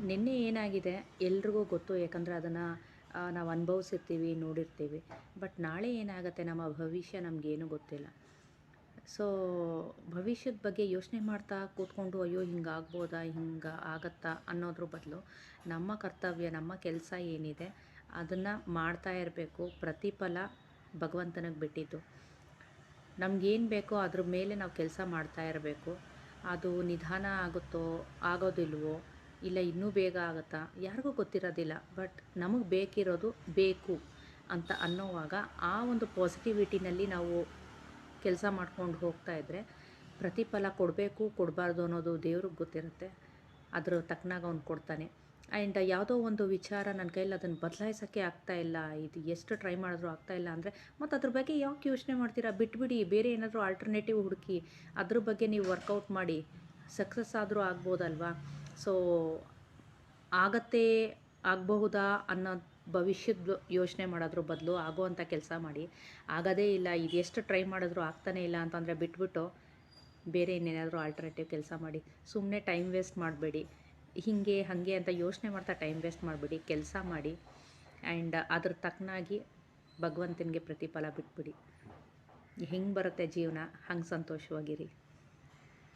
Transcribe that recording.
ನಿನ್ನೆ ಏನಾಗಿದೆ ಎಲ್ರಿಗೂ ಗೊತ್ತು. ಯಾಕಂದರೆ ಅದನ್ನು ನಾವು ಅನುಭವಿಸಿರ್ತೀವಿ, ನೋಡಿರ್ತೀವಿ. ಬಟ್ ನಾಳೆ ಏನಾಗುತ್ತೆ, ನಮ್ಮ ಭವಿಷ್ಯ ನಮಗೇನು ಗೊತ್ತಿಲ್ಲ. ಸೊ ಭವಿಷ್ಯದ ಬಗ್ಗೆ ಯೋಚನೆ ಮಾಡ್ತಾ ಕೂತ್ಕೊಂಡು ಅಯ್ಯೋ ಹಿಂಗಾಗ್ಬೋದಾ, ಹಿಂಗೆ ಆಗತ್ತಾ ಅನ್ನೋದ್ರ ಬದಲು ನಮ್ಮ ಕರ್ತವ್ಯ, ನಮ್ಮ ಕೆಲಸ ಏನಿದೆ ಅದನ್ನು ಮಾಡ್ತಾ ಇರಬೇಕು. ಪ್ರತಿಫಲ ಭಗವಂತನಿಗೆ ಬಿಟ್ಟಿದ್ದು. ನಮಗೇನು ಬೇಕೋ ಅದ್ರ ಮೇಲೆ ನಾವು ಕೆಲಸ ಮಾಡ್ತಾ ಇರಬೇಕು. ಅದು ನಿಧಾನ ಆಗುತ್ತೋ ಆಗೋದಿಲ್ವೋ, ಇಲ್ಲ ಇನ್ನೂ ಬೇಗ ಆಗುತ್ತಾ, ಯಾರಿಗೂ ಗೊತ್ತಿರೋದಿಲ್ಲ. ಬಟ್ ನಮಗೆ ಬೇಕಿರೋದು ಬೇಕು ಅಂತ ಅನ್ನೋವಾಗ ಆ ಒಂದು ಪಾಸಿಟಿವಿಟಿನಲ್ಲಿ ನಾವು ಕೆಲಸ ಮಾಡ್ಕೊಂಡು ಹೋಗ್ತಾ ಇದ್ದರೆ ಪ್ರತಿಫಲ ಕೊಡಬೇಕು ಕೊಡಬಾರ್ದು ಅನ್ನೋದು ದೇವ್ರಿಗೆ ಗೊತ್ತಿರುತ್ತೆ. ಅದ್ರ ತಕ್ಕನಾಗ ಅವ್ನು ಕೊಡ್ತಾನೆ. ಆ್ಯಂಡ್ ಯಾವುದೋ ಒಂದು ವಿಚಾರ ನನ್ನ ಕೈಯಲ್ಲಿ ಅದನ್ನು ಬದಲಾಯಿಸೋಕ್ಕೆ ಆಗ್ತಾಯಿಲ್ಲ, ಇದು ಎಷ್ಟು ಟ್ರೈ ಮಾಡಿದ್ರೂ ಆಗ್ತಾಯಿಲ್ಲ ಅಂದರೆ ಮತ್ತು ಅದ್ರ ಬಗ್ಗೆ ಯಾಕೆ ಯೋಚನೆ ಮಾಡ್ತೀರಾ? ಬಿಟ್ಬಿಡಿ, ಬೇರೆ ಏನಾದರೂ ಆಲ್ಟರ್ನೇಟಿವ್ ಹುಡುಕಿ ಅದ್ರ ಬಗ್ಗೆ ನೀವು ವರ್ಕೌಟ್ ಮಾಡಿ ಸಕ್ಸಸ್ ಆದರೂ ಆಗ್ಬೋದಲ್ವಾ. ಸೊ ಆಗತ್ತೆ, ಆಗಬಹುದಾ ಅನ್ನೋ ಭವಿಷ್ಯದ ಯೋಚನೆ ಮಾಡೋದ್ರ ಬದಲು ಆಗೋವಂಥ ಕೆಲಸ ಮಾಡಿ. ಆಗೋದೇ ಇಲ್ಲ, ಇದು ಎಷ್ಟು ಟ್ರೈ ಮಾಡಿದ್ರೂ ಆಗ್ತಾನೇ ಇಲ್ಲ ಅಂತಂದರೆ ಬಿಟ್ಬಿಟ್ಟು ಬೇರೆ ಇನ್ನೇನಾದರೂ ಆಲ್ಟರ್ನೇಟಿವ್ ಕೆಲಸ ಮಾಡಿ. ಸುಮ್ಮನೆ ಟೈಮ್ ವೇಸ್ಟ್ ಮಾಡಬೇಡಿ. ಹೀಗೆ ಹಾಗೆ ಅಂತ ಯೋಚನೆ ಮಾಡ್ತಾ ಟೈಮ್ ವೇಸ್ಟ್ ಮಾಡಿಬಿಡಿ. ಕೆಲಸ ಮಾಡಿ ಆ್ಯಂಡ್ ಅದ್ರ ತಕ್ಕನಾಗಿ ಭಗವಂತನಿಗೆ ಪ್ರತಿಫಲ ಬಿಟ್ಬಿಡಿ. ಹೆಂಗೆ ಬರುತ್ತೆ ಜೀವನ ಹಂಗೆ ಸಂತೋಷವಾಗಿರಿ.